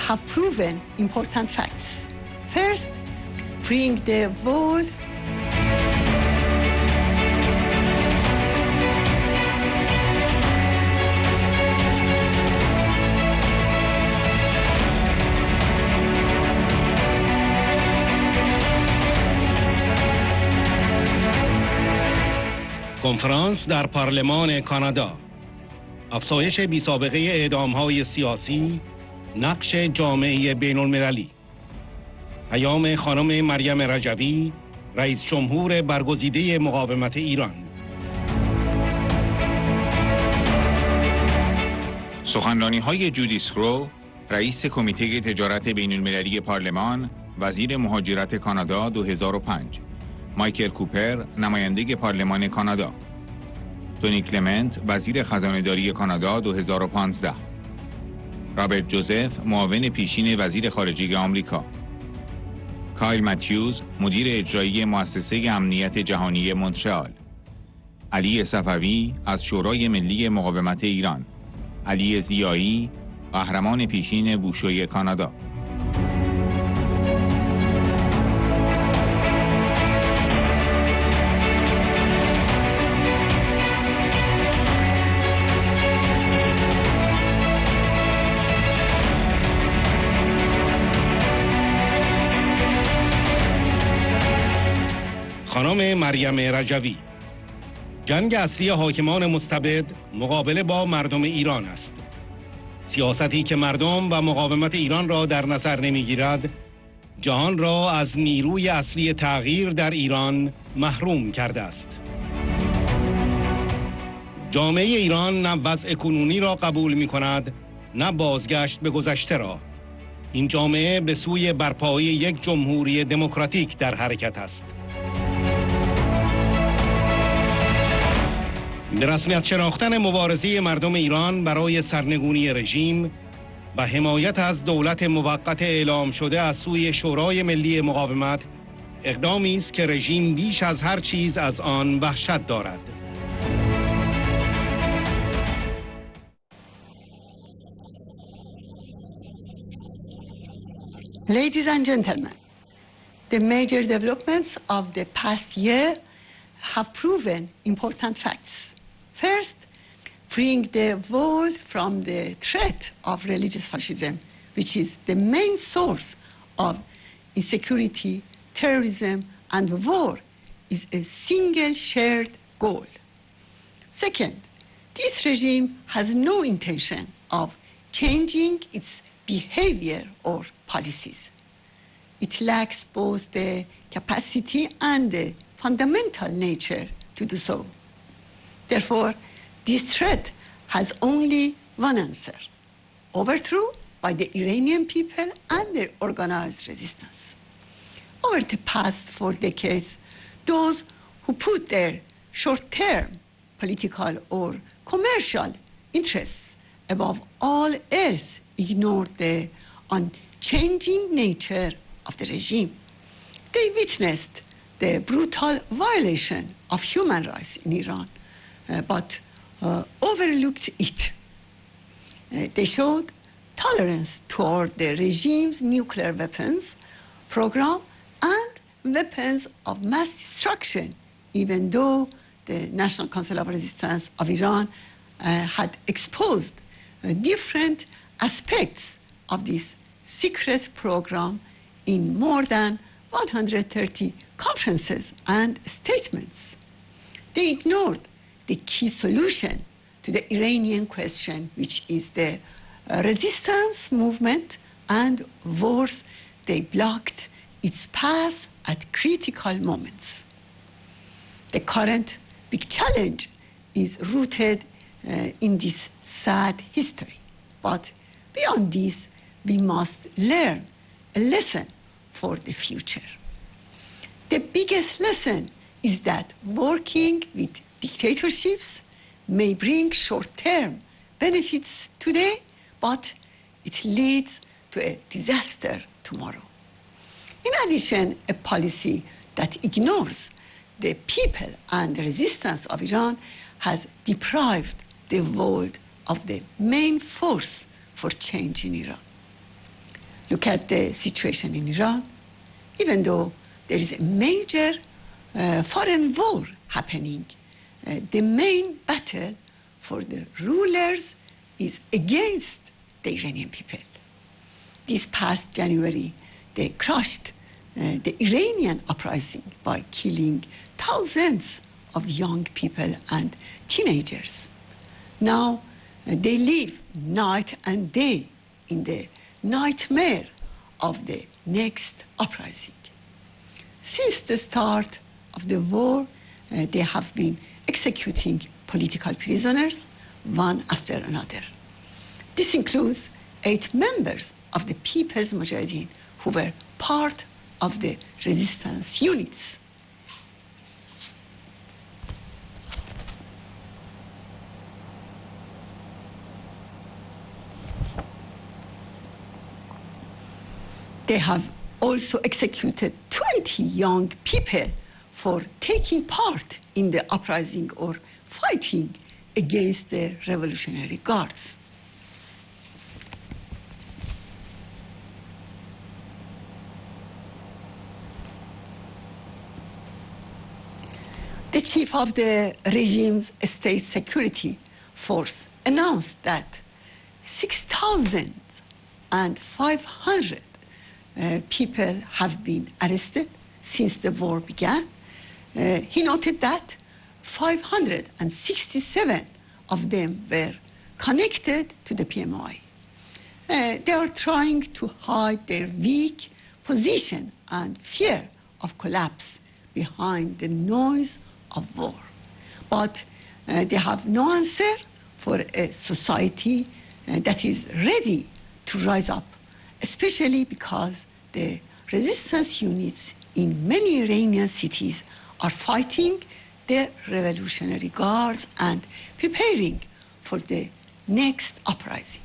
have proven important facts. First, freeing the world کنفرانس در پارلمان کانادا. افزایش بی‌سابقه اعدام‌های سیاسی، نقش جامعه بین المللی. پیام خانم مریم رجوی، رئیس جمهور برگزیده مقاومت ایران. سخنرانیهای جودی اسگرو، رئیس کمیته تجارت بین المللی پارلمان، وزیر مهاجرت کانادا 2005. مایکل کوپر، نماینده پارلمان کانادا. تونی کلمنت، وزیر خزانه‌داری کانادا 2015. رابرت جوزف، معاون پیشین وزیر خارجه آمریکا. کایل متیوز، مدیر اجرایی مؤسسه امنیت جهانی مونترال. علی صفوی از شورای ملی مقاومت ایران. علی ضیایی، قهرمان پیشین بوشوی کانادا. خانم مریم رجوی. جنگ اصلی حاکمان مستبد مقابله با مردم ایران است. سیاستی که مردم و مقاومت ایران را در نظر نمیگیرد، جهان را از نیروی اصلی تغییر در ایران محروم کرده است. جامعه ایران نه وضع کنونی را قبول می کند، نه بازگشت به گذشته را. این جامعه به سوی برپایی یک جمهوری دموکراتیک در حرکت است. به رسمیت شناختن مبارزه مردم ایران برای سرنگونی رژیم و حمایت از دولت موقت اعلام شده از سوی شورای ملی مقاومت، اقدامی است که رژیم بیش از هر چیز از آن وحشت دارد. Ladies and gentlemen, the major developments of the past year have proven important facts. First, freeing the world from the threat of religious fascism, which is the main source of insecurity, terrorism, and war, is a single shared goal. Second, this regime has no intention of changing its behavior or policies. It lacks both the capacity and the fundamental nature to do so. Therefore, this threat has only one answer: overthrow by the Iranian people and their organized resistance. Over the past 4 decades, those who put their short-term political or commercial interests above all else ignored the unchanging nature of the regime. They witnessed the brutal violation of human rights in Iran, but overlooked it. They showed tolerance toward the regime's nuclear weapons program and weapons of mass destruction, even though the National Council of Resistance of Iran had exposed different aspects of this secret program in more than 130 conferences and statements. They ignored the key solution to the Iranian question, which is the resistance movement, and worse, they blocked its path at critical moments. The current big challenge is rooted in this sad history. But beyond this, we must learn a lesson for the future. The biggest lesson is that working with dictatorships may bring short-term benefits today, but it leads to a disaster tomorrow. In addition, a policy that ignores the people and the resistance of Iran has deprived the world of the main force for change in Iran. Look at the situation in Iran. Even though there is a major foreign war happening, the main battle for the rulers is against the Iranian people. This past January, they crushed the Iranian uprising by killing thousands of young people and teenagers. Now, they live night and day in the nightmare of the next uprising. Since the start of the war, they have been executing political prisoners, one after another. This includes 8 members of the People's Mujahideen who were part of the resistance units. They have also executed 20 young people for taking part in the uprising or fighting against the Revolutionary Guards. The chief of the regime's state security force announced that 6,500 people have been arrested since the war began. He noted that 567 of them were connected to the PMI. They are trying to hide their weak position and fear of collapse behind the noise of war. But they have no answer for a society that is ready to rise up, especially because the resistance units in many Iranian cities are fighting the Revolutionary Guards and preparing for the next uprising.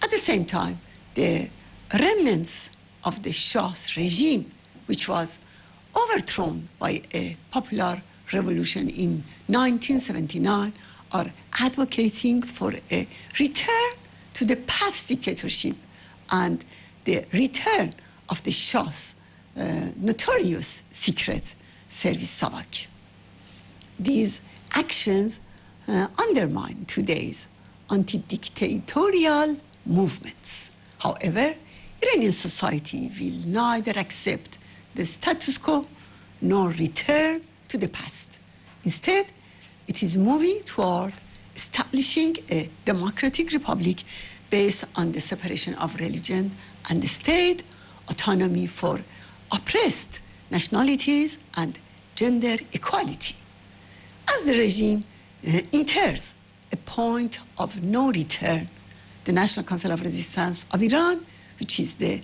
At the same time, the remnants of the Shah's regime, which was overthrown by a popular revolution in 1979, are advocating for a return to the past dictatorship and the return of the Shah's notorious secret service Shabak. These actions undermine today's anti-dictatorial movements. However, Iranian society will neither accept the status quo nor return to the past. Instead, it is moving toward establishing a democratic republic based on the separation of religion and the state, autonomy for oppressed nationalities, and gender equality. As the regime enters a point of no return, the National Council of Resistance of Iran, which is the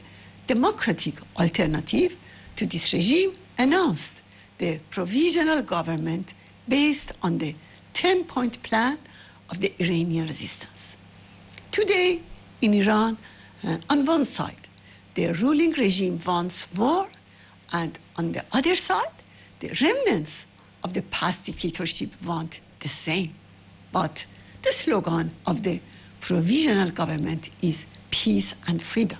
democratic alternative to this regime, announced the provisional government based on the 10-point plan of the Iranian resistance. Today, in Iran, on one side, the ruling regime wants war, and on the other side, the remnants of the past dictatorship want the same. But the slogan of the provisional government is peace and freedom.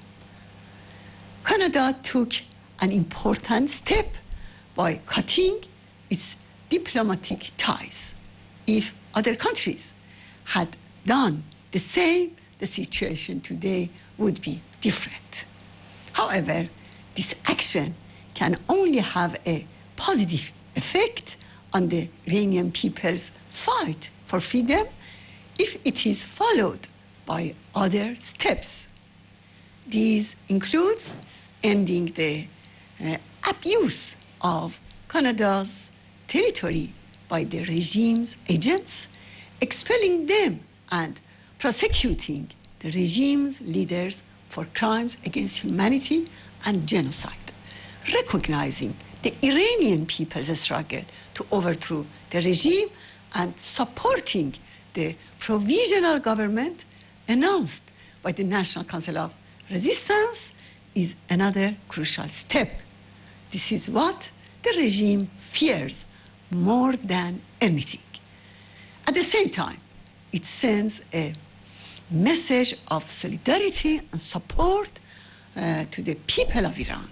Canada took an important step by cutting its diplomatic ties. If other countries had done the same, the situation today would be different. However, this action can only have a positive effect on the Iranian people's fight for freedom if it is followed by other steps. These includes ending the abuse of Canada's territory by the regime's agents, expelling them and prosecuting the regime's leaders for crimes against humanity and genocide, recognizing the Iranian people's struggle to overthrow the regime and supporting the provisional government announced by the National Council of Resistance is another crucial step. This is what the regime fears more than anything. At the same time, it sends a message of solidarity and support to the people of Iran